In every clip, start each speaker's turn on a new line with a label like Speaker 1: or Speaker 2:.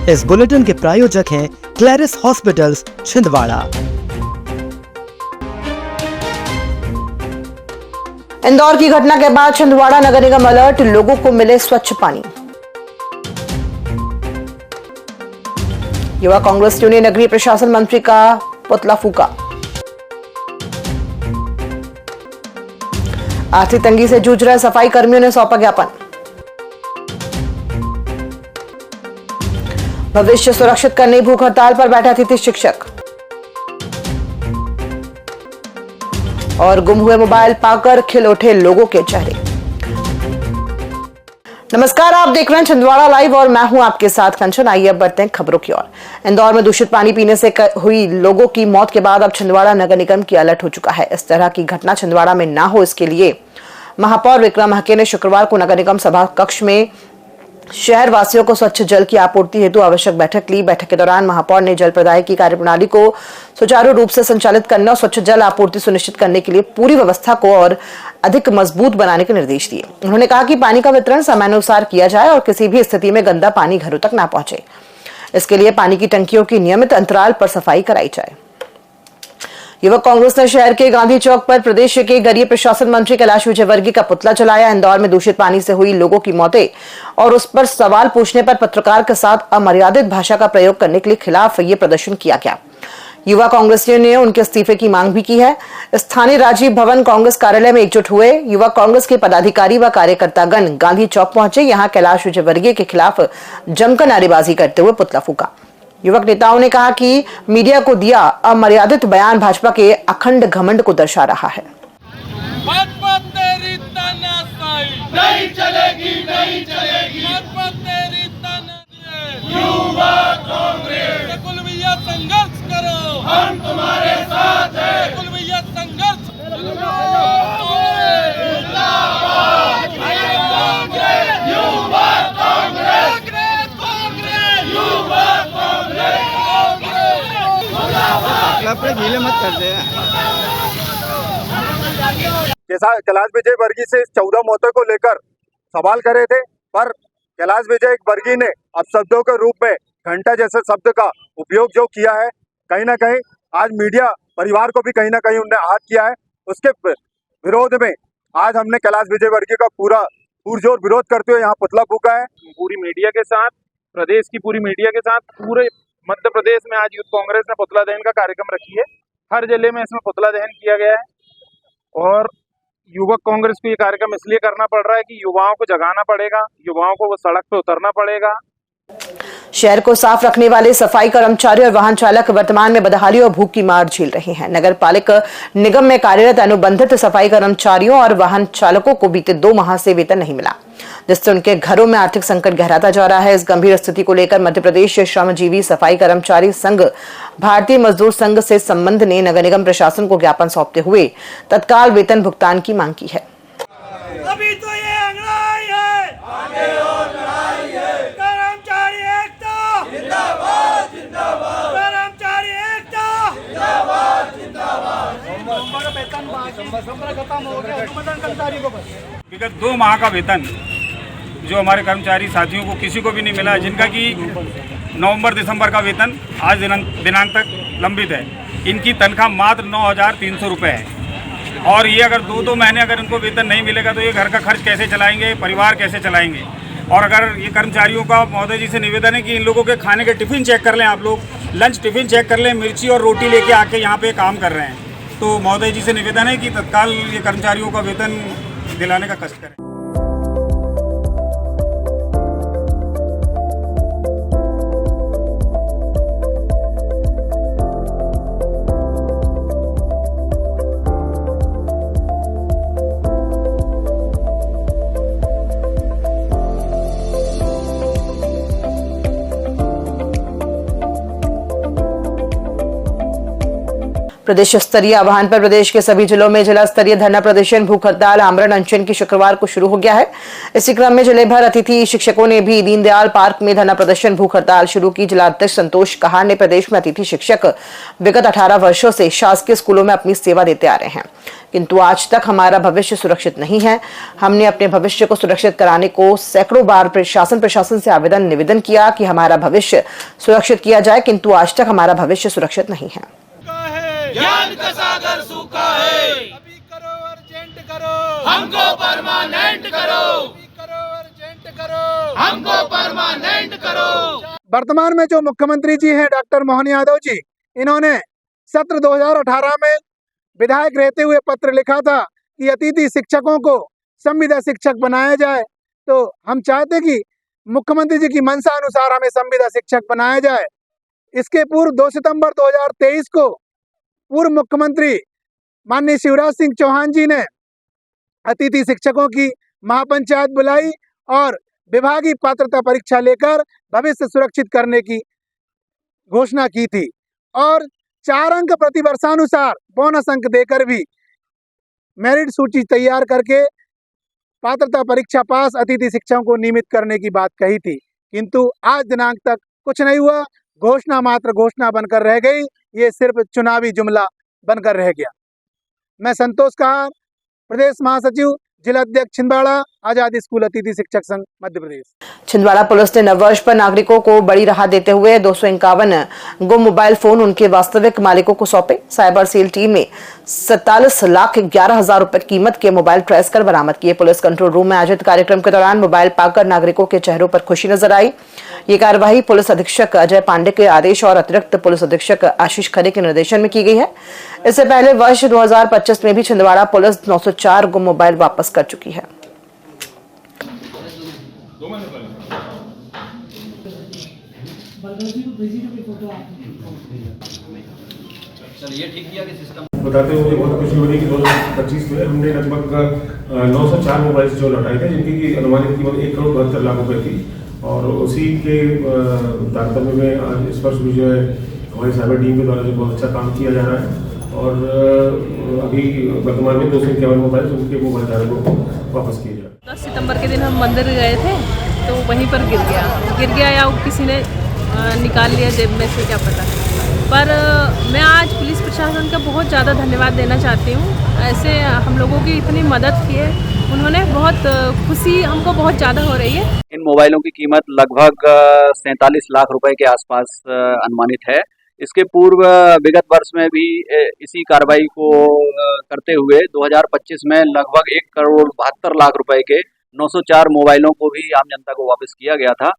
Speaker 1: इस बुलेटिन के प्रायोजक हैं क्लैरिस हॉस्पिटल्स छिंदवाड़ा।
Speaker 2: इंदौर की घटना के बाद छिंदवाड़ा नगर निगम अलर्ट, लोगों को मिले स्वच्छ पानी। युवा कांग्रेस ने नगरीय प्रशासन मंत्री का पुतला फूका। आर्थिक तंगी से जूझ रहे सफाई कर्मियों ने सौंपा ज्ञापन। भविष्य सुरक्षित करने भूख हड़ताल पर बैठा अतिथि शिक्षक। और गुम हुए मोबाइल पाकर खिल उठे लोगों के चेहरे। नमस्कार, आप देख रहे हैं छिंदवाड़ा लाइव और मैं हूं आपके साथ कंचन। आइए अब बढ़ते हैं खबरों की ओर। इंदौर में दूषित पानी पीने से हुई लोगों की मौत के बाद अब छिंदवाड़ा नगर निगम की अलर्ट हो चुका है। इस तरह की घटना छिंदवाड़ा में ना हो, इसके लिए महापौर विक्रम महके ने शुक्रवार को नगर निगम सभा कक्ष में शहर वासियों को स्वच्छ जल की आपूर्ति हेतु आवश्यक बैठक ली। बैठक के दौरान महापौर ने जल प्रदाय की कार्यप्रणाली को सुचारू रूप से संचालित करने और स्वच्छ जल आपूर्ति सुनिश्चित करने के लिए पूरी व्यवस्था को और अधिक मजबूत बनाने के निर्देश दिए। उन्होंने कहा कि पानी का वितरण समयानुसार किया जाए और किसी भी स्थिति में गंदा पानी घरों तक न पहुंचे। इसके लिए पानी की टंकियों की नियमित अंतराल पर सफाई कराई जाए। युवक कांग्रेस ने शहर के गांधी चौक पर प्रदेश के गरीय प्रशासन मंत्री कैलाश विजयवर्गीय का पुतला जलाया। इंदौर में दूषित पानी से हुई लोगों की मौतें और उस पर सवाल पूछने पर पत्रकार के साथ अमर्यादित भाषा का प्रयोग करने के खिलाफ ये प्रदर्शन किया गया। युवा कांग्रेसियों ने उनके इस्तीफे की मांग भी की है। स्थानीय राजीव भवन कांग्रेस कार्यालय में एकजुट हुए युवा कांग्रेस के पदाधिकारी व कार्यकर्तागण गांधी चौक पहुंचे। यहां कैलाश विजयवर्गीय के खिलाफ जमकर नारेबाजी करते हुए पुतला फूका। युवक नेताओं ने कहा कि मीडिया को दिया अमर्यादित बयान भाजपा के अखंड घमंड को दर्शा रहा है।
Speaker 3: भाजपा तेरी तानाशाही नहीं चलेगी, नहीं चलेगी। भाजपा तेरी तानाशाही। युवा कांग्रेस कुल भैया संघर्ष करो, हम तुम्हारे साथ हैं। कुल भैया संघर्ष
Speaker 4: गीले मत कर दे।
Speaker 5: कैलाश विजयवर्गीय से 14 मौतों को लेकर सवाल करे थे, पर कैलाश विजयवर्गीय ने अपशब्दों के रूप में घंटा जैसे शब्द का उपयोग जो किया है, कहीं ना कहीं आज मीडिया परिवार को भी कहीं ना कहीं उन्हें आहत किया है। उसके विरोध में आज हमने कैलाश विजयवर्गीय का पूरा पुरजोर विरोध करते हुए यहाँ पुतला फूका है।
Speaker 6: पूरी मीडिया के साथ, प्रदेश की पूरी मीडिया के साथ, पूरे मध्य प्रदेश में आज यूथ कांग्रेस ने पुतला दहन का कार्यक्रम रखी है। हर जिले में इसमें पुतला दहन किया गया है और युवक कांग्रेस को ये कार्यक्रम इसलिए करना पड़ रहा है कि युवाओं को जगाना पड़ेगा, युवाओं को वो सड़क पे उतरना पड़ेगा।
Speaker 2: शहर को साफ रखने वाले सफाई कर्मचारी और वाहन चालक वर्तमान में बदहाली और भूख की मार झेल रहे हैं। नगर पालिका निगम में कार्यरत अनुबंधित सफाई कर्मचारियों और वाहन चालकों को बीते 2 माह से वेतन नहीं मिला, जिससे उनके घरों में आर्थिक संकट गहराता जा रहा है। इस गंभीर स्थिति को लेकर मध्य प्रदेश श्रमजीवी सफाई कर्मचारी संघ भारतीय मजदूर संघ से संबंध ने नगर निगम प्रशासन को ज्ञापन सौंपते हुए तत्काल वेतन भुगतान की मांग की है।
Speaker 3: अभी तो ये अंगड़ाई है, आगे और लड़ाई है। कर्मचारी एकता जिंदाबाद, जिंदाबाद। कर्मचारी एकता जिंदाबाद, जिंदाबाद।
Speaker 6: विगत 2 माह का वेतन जो हमारे कर्मचारी साथियों को किसी को भी नहीं मिला, जिनका कि नवंबर दिसंबर का वेतन आज दिनांक तक लंबित है। इनकी तनख्वाह मात्र 9,300 रुपये है और ये अगर 2 महीने अगर इनको वेतन नहीं मिलेगा तो ये घर का खर्च कैसे चलाएंगे, परिवार कैसे चलाएंगे। और अगर ये कर्मचारियों का महोदय जी से निवेदन है कि इन लोगों के खाने के टिफ़िन चेक कर लें, आप लोग लंच टिफ़िन चेक कर लें, मिर्ची और रोटी लेके आके यहाँ पे काम कर रहे हैं। तो महोदय जी से निवेदन है कि तत्काल ये कर्मचारियों का वेतन दिलाने का कष्ट करें।
Speaker 2: प्रदेश स्तरीय आह्वान पर प्रदेश के सभी जिलों में जिला स्तरीय धरना प्रदर्शन, भूख हड़ताल, आमरण अनशन की शुक्रवार को शुरू हो गया है। इसी क्रम में जिले भर अतिथि शिक्षकों ने भी दीनदयाल पार्क में धरना प्रदर्शन, भूख हड़ताल शुरू की। जिलाध्यक्ष संतोष कहार ने प्रदेश में अतिथि शिक्षक विगत 18 वर्षों से शासकीय स्कूलों में अपनी सेवा देते आ रहे हैं, किंतु आज तक हमारा भविष्य सुरक्षित नहीं है। हमने अपने भविष्य को सुरक्षित कराने को सैकड़ों बार प्रशासन से निवेदन किया कि हमारा भविष्य सुरक्षित किया जाए, किंतु आज तक हमारा भविष्य सुरक्षित नहीं है।
Speaker 3: ज्ञान का सागर सूखा है, अभी करो अर्जेंट करो, हमको परमानेंट करो, अभी करो अर्जेंट करो, हमको परमानेंट करो।
Speaker 4: वर्तमान में जो मुख्यमंत्री जी हैं डॉक्टर मोहन यादव जी, इन्होंने सत्र 2018 में विधायक रहते हुए पत्र लिखा था कि अतिथि शिक्षकों को संविदा शिक्षक बनाया जाए। तो हम चाहते कि मुख्यमंत्री जी की मंशा अनुसार हमें संविदा शिक्षक बनाया जाए। इसके पूर्व 2 सितंबर 2023 को पूर्व मुख्यमंत्री माननीय शिवराज सिंह चौहान जी ने अतिथि शिक्षकों की महापंचायत बुलाई और विभागीय पात्रता परीक्षा लेकर भविष्य सुरक्षित करने की घोषणा की थी और 4 अंक प्रति वर्षानुसार बोनस अंक देकर भी मेरिट सूची तैयार करके पात्रता परीक्षा पास अतिथि शिक्षकों को नियमित करने की बात कही थी, किंतु आज दिनांक तक कुछ नहीं हुआ। घोषणा मात्र घोषणा बनकर रह गई, ये सिर्फ चुनावी जुमला बनकर रह गया। मैं संतोष कहार, प्रदेश महासचिव, जिला अध्यक्ष छिंदवाड़ा, आजादी स्कूल अतिथि शिक्षक संघ मध्य प्रदेश।
Speaker 2: छिंदवाड़ा पुलिस ने नववर्ष पर नागरिकों को बड़ी राहत देते हुए 251 गुम मोबाइल फोन उनके वास्तविक मालिकों को सौंपे। साइबर सेल टीम ने 47,11,000 रुपए कीमत के मोबाइल ट्रेस कर बरामद किए। पुलिस कंट्रोल रूम में आयोजित कार्यक्रम के दौरान मोबाइल पाकर नागरिकों के चेहरों पर खुशी नजर आई। ये कार्यवाही पुलिस अधीक्षक अजय पांडे के आदेश और अतिरिक्त पुलिस अधीक्षक आशीष खरे के निर्देशन में की गई है। इससे पहले वर्ष 2025 में भी छिंदवाड़ा पुलिस 904 गुम मोबाइल वापस कर चुकी है।
Speaker 7: बताते हुए मुझे बहुत खुशी हो रही है कि 2025 में हमने लगभग 904 मोबाइल जो लौटाए थे, जिनकी की अनुमानित कीमत 1,72,00,000 रुपए थी। और उसी के तारतम्य में आज इस वर्ष भी जो है हमारी साइबर टीम के द्वारा जो बहुत अच्छा काम किया जा रहा है और अभी वर्तमान में 251 मोबाइल उनके मोबाइल धारकों को वापस किए जा रहे हैं।
Speaker 8: 10 सितंबर के दिन हम मंदिर गए थे तो वहीं पर गिर गया या किसी ने निकाल लिया जेब में से, क्या पता। पर मैं आज पुलिस प्रशासन का बहुत ज़्यादा धन्यवाद देना चाहती हूँ। ऐसे हम लोगों की इतनी मदद की है उन्होंने, बहुत खुशी हमको बहुत ज़्यादा हो रही है।
Speaker 9: इन मोबाइलों की कीमत लगभग 47 लाख रुपए के आसपास अनुमानित है। इसके पूर्व विगत वर्ष में भी इसी कार्रवाई को करते हुए 2025 में लगभग 1,72,00,000 रुपए के 904 मोबाइलों को भी आम जनता को वापस किया गया था।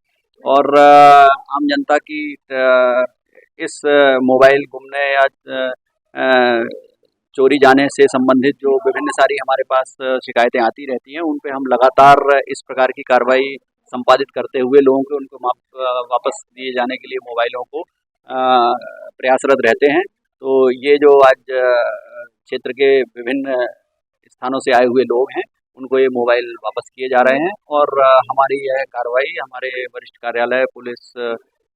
Speaker 9: और आम जनता की इस मोबाइल गुमने या चोरी जाने से संबंधित जो विभिन्न सारी हमारे पास शिकायतें आती रहती हैं, उन पे हम लगातार इस प्रकार की कार्रवाई संपादित करते हुए लोगों को उनको वापस दिए जाने के लिए मोबाइलों को प्रयासरत रहते हैं। तो ये जो आज क्षेत्र के विभिन्न स्थानों से आए हुए लोग हैं, उनको ये मोबाइल वापस किए जा रहे हैं और हमारी यह कार्रवाई हमारे वरिष्ठ कार्यालय, पुलिस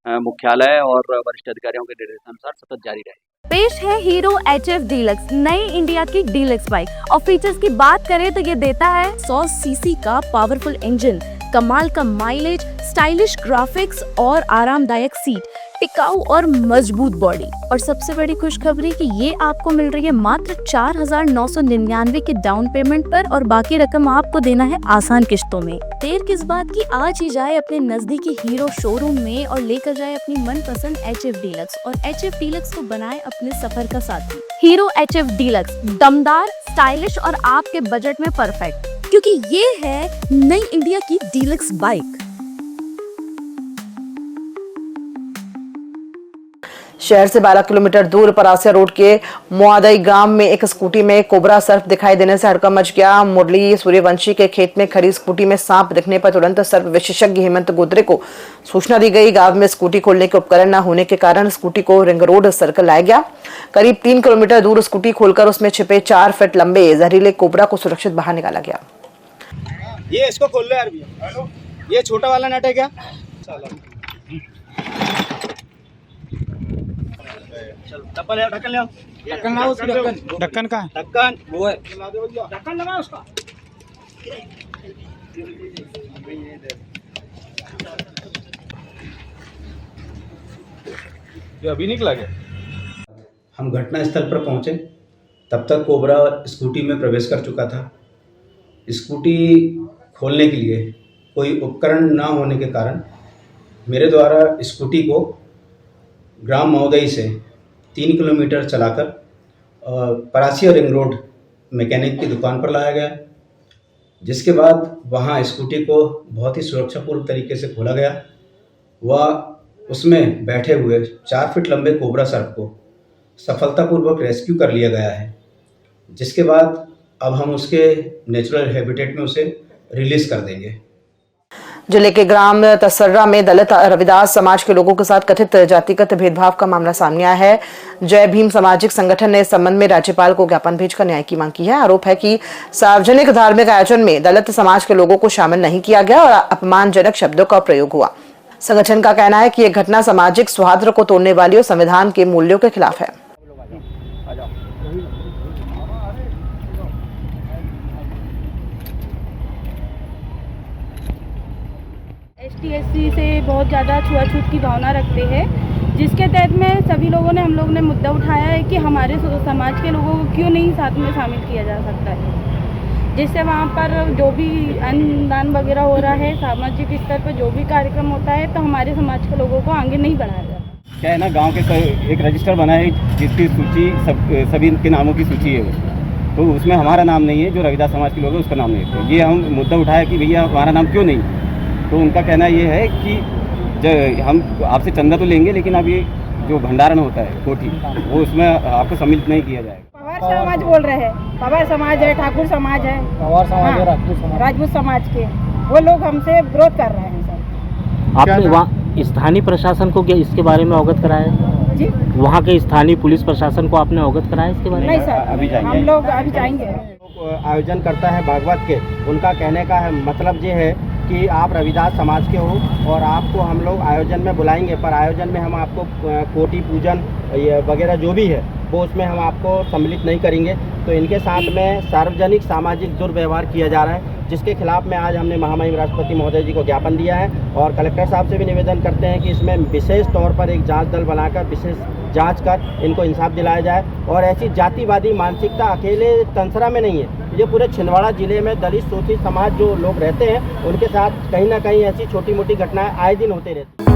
Speaker 9: मुख्यालय और वरिष्ठ अधिकारियों के निर्देशानुसार सतत जारी रहेगी।
Speaker 10: पेश है हीरो HF डीलक्स, नई इंडिया की डीलक्स बाइक। और फीचर्स की बात करें तो ये देता है 100 सीसी का पावरफुल इंजन, कमाल का माइलेज, स्टाइलिश ग्राफिक्स और आरामदायक सीट, टिकाऊ और मजबूत बॉडी। और सबसे बड़ी खुशखबरी कि ये आपको मिल रही है मात्र 4,999 के डाउन पेमेंट पर और बाकी रकम आपको देना है आसान किश्तों में। देर किस बात की, आज ही जाए अपने नजदीकी हीरो शोरूम में और लेकर जाए अपनी मनपसंद HF डीलक्स और HF डीलक्स को बनाए अपने सफर का साथी। हीरो HF डीलक्स, दमदार, स्टाइलिश और आपके बजट में परफेक्ट, क्योंकि ये है नई इंडिया की डीलक्स बाइक।
Speaker 2: शहर से 12 किलोमीटर दूर परासिया रोड के मुआदई गांव में एक स्कूटी में कोबरा सर्प दिखाई देने से हड़कंप मच गया। मुरली सूर्यवंशी के खेत में खड़ी स्कूटी में सांप दिखने पर तुरंत सर्प विशेषज्ञ हेमंत गोदरे को सूचना दी गई। गांव में स्कूटी खोलने के उपकरण न होने के कारण स्कूटी को रिंग रोड सर्कल लाया गया। करीब 3 किलोमीटर दूर स्कूटी खोलकर उसमें छिपे 4 फीट लंबे जहरीले कोबरा को सुरक्षित बाहर निकाला गया।
Speaker 4: ये इसको खोल लो यार भैया, ये छोटा वाला नट है क्या? चलो ढक्कन ले आओ। ढक्कन का
Speaker 9: ढक्कन वो है।
Speaker 6: अभी निकला क्या?
Speaker 11: हम घटनास्थल पर पहुंचे, तब तक कोबरा स्कूटी में प्रवेश कर चुका था। स्कूटी खोलने के लिए कोई उपकरण ना होने के कारण मेरे द्वारा स्कूटी को ग्राम महोदय से 3 किलोमीटर चलाकर परासिया रिंग रोड मैकेनिक की दुकान पर लाया गया, जिसके बाद वहां स्कूटी को बहुत ही सुरक्षापूर्ण तरीके से खोला गया। वह उसमें बैठे हुए 4 फीट लंबे कोबरा सर्प को सफलतापूर्वक रेस्क्यू कर लिया गया है, जिसके बाद अब हम उसके नेचुरल हैबिटेट में उसे रिलीज कर देंगे।
Speaker 2: जिले के ग्राम तसर्रा में दलित रविदास समाज के लोगों के साथ कथित जातिगत भेदभाव का मामला सामने आया है। जय भीम सामाजिक संगठन ने इस संबंध में राज्यपाल को ज्ञापन भेजकर न्याय की मांग की है। आरोप है कि सार्वजनिक धार्मिक आयोजन में दलित समाज के लोगों को शामिल नहीं किया गया और अपमानजनक शब्दों का प्रयोग हुआ। संगठन का कहना है कि यह घटना सामाजिक सौहार्द को तोड़ने वाली और संविधान के मूल्यों के खिलाफ है।
Speaker 12: ST/SC से बहुत ज़्यादा छुआछूत की भावना रखते हैं, जिसके तहत में सभी लोगों ने हम लोग ने मुद्दा उठाया है कि हमारे समाज के लोगों को क्यों नहीं साथ में शामिल किया जा सकता है, जिससे वहाँ पर जो भी अन्नदान वगैरह हो रहा है, सामाजिक स्तर पर जो भी कार्यक्रम होता है, तो हमारे समाज के लोगों को आगे नहीं बढ़ाया जाता।
Speaker 9: क्या है ना, गांव के एक रजिस्टर बना है जिसकी सूची सभी के नामों की सूची है, तो उसमें हमारा नाम नहीं है। जो रविदास समाज के लोग हैं उसका नाम नहीं है। तो ये हम मुद्दा उठाया कि भैया हमारा नाम क्यों नहीं। तो उनका कहना ये है कि हम आपसे चंदा तो लेंगे, लेकिन अब ये जो भंडारण होता है कोठी, वो उसमें आपको सम्मिलित नहीं किया जाएगा।
Speaker 12: पवार समाज बोल रहे हैं, पवार समाज है, ठाकुर समाज है, पवार समाज है, राजपूत समाज के वो लोग हमसे विरोध कर रहे हैं सर।
Speaker 13: आपने वहाँ स्थानीय प्रशासन को क्या इसके बारे में अवगत कराया जी? वहाँ के स्थानीय पुलिस प्रशासन को आपने अवगत कराया इसके बारे में?
Speaker 12: नहीं सर, अभी जाएंगे, हम लोग अभी जाएंगे।
Speaker 9: आयोजन करता है भागवत के, उनका कहने का है मतलब ये है कि आप रविदास समाज के हो और आपको हम लोग आयोजन में बुलाएंगे, पर आयोजन में हम आपको कोटि पूजन वगैरह जो भी है वो उसमें हम आपको सम्मिलित नहीं करेंगे। तो इनके साथ में सार्वजनिक सामाजिक दुर्व्यवहार किया जा रहा है, जिसके खिलाफ में आज हमने महामहिम राष्ट्रपति महोदय जी को ज्ञापन दिया है और कलेक्टर साहब से भी निवेदन करते हैं कि इसमें विशेष तौर पर एक जांच दल बनाकर विशेष जांच कर इनको इंसाफ दिलाया जाए। और ऐसी जातिवादी मानसिकता अकेले तंसरा में नहीं है, ये पूरे छिंदवाड़ा जिले में दलित शोषित समाज जो लोग रहते हैं उनके साथ कहीं ना कहीं ऐसी छोटी मोटी घटनाएं आए दिन होते रहती हैं।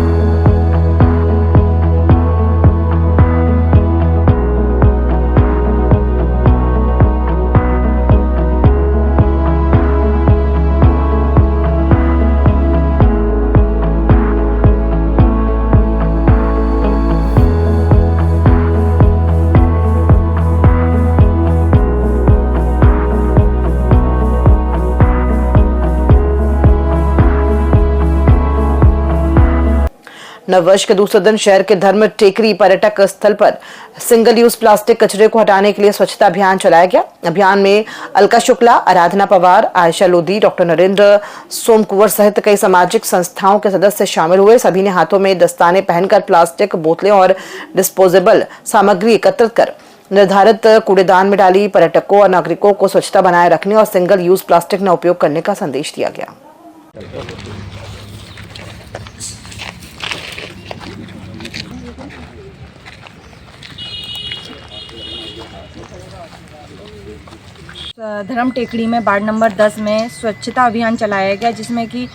Speaker 2: नववर्ष के दूसरे दिन शहर के धर्म टेकरी पर्यटक स्थल पर सिंगल यूज प्लास्टिक कचरे को हटाने के लिए स्वच्छता अभियान चलाया गया। अभियान में अलका शुक्ला, आराधना पवार, आयशा लोधी, डॉक्टर नरेंद्र, सोम कुंवर सहित कई सामाजिक संस्थाओं के सदस्य शामिल हुए। सभी ने हाथों में दस्ताने पहनकर प्लास्टिक बोतलें और डिस्पोजेबल सामग्री एकत्रित कर निर्धारित कूड़ेदान में डाली। पर्यटकों और नागरिकों को स्वच्छता बनाए रखने और सिंगल यूज प्लास्टिक न उपयोग करने का संदेश दिया गया।
Speaker 12: धर्म टेकड़ी में वार्ड नंबर 10 में स्वच्छता अभियान चलाया गया, जिसमें कि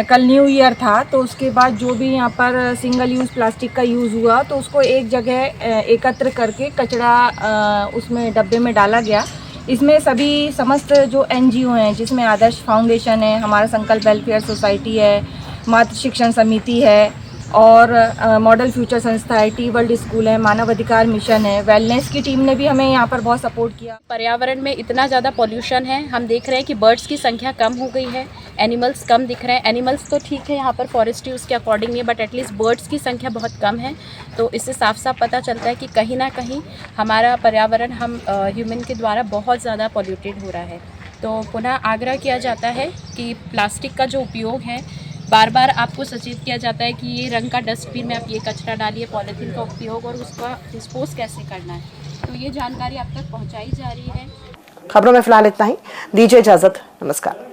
Speaker 12: कल न्यू ईयर था, तो उसके बाद जो भी यहाँ पर सिंगल यूज़ प्लास्टिक का यूज़ हुआ तो उसको एक जगह एकत्र करके कचरा उसमें डब्बे में डाला गया। इसमें सभी समस्त जो NGO हैं, जिसमें आदर्श फाउंडेशन है, हमारा संकल्प वेलफेयर सोसाइटी है, मातृ शिक्षण समिति है और मॉडल फ्यूचर संस्था है, टी वर्ल्ड स्कूल है, मानव अधिकार मिशन है, वेलनेस की टीम ने भी हमें यहाँ पर बहुत सपोर्ट किया।
Speaker 14: पर्यावरण में इतना ज़्यादा पॉल्यूशन है, हम देख रहे हैं कि बर्ड्स की संख्या कम हो गई है, एनिमल्स कम दिख रहे हैं। एनिमल्स तो ठीक है यहाँ पर फॉरेस्ट्री उसके अकॉर्डिंग नहीं है, बट एटलीस्ट बर्ड्स की संख्या बहुत कम है। तो इससे साफ साफ पता चलता है कि कहीं ना कहीं हमारा पर्यावरण हम ह्यूमन के द्वारा बहुत ज़्यादा पॉल्यूटेड हो रहा है। तो पुनः आग्रह किया जाता है कि प्लास्टिक का जो उपयोग है बार बार आपको सचेत किया जाता है कि ये रंग का डस्टबिन में आप ये कचरा डालिए, पॉलीथीन का उपयोग और उसका डिस्पोज कैसे करना है, तो ये जानकारी आप तक पहुँचाई जा रही है।
Speaker 2: खबरों में फिलहाल इतना ही। दीजिए इजाजत, नमस्कार।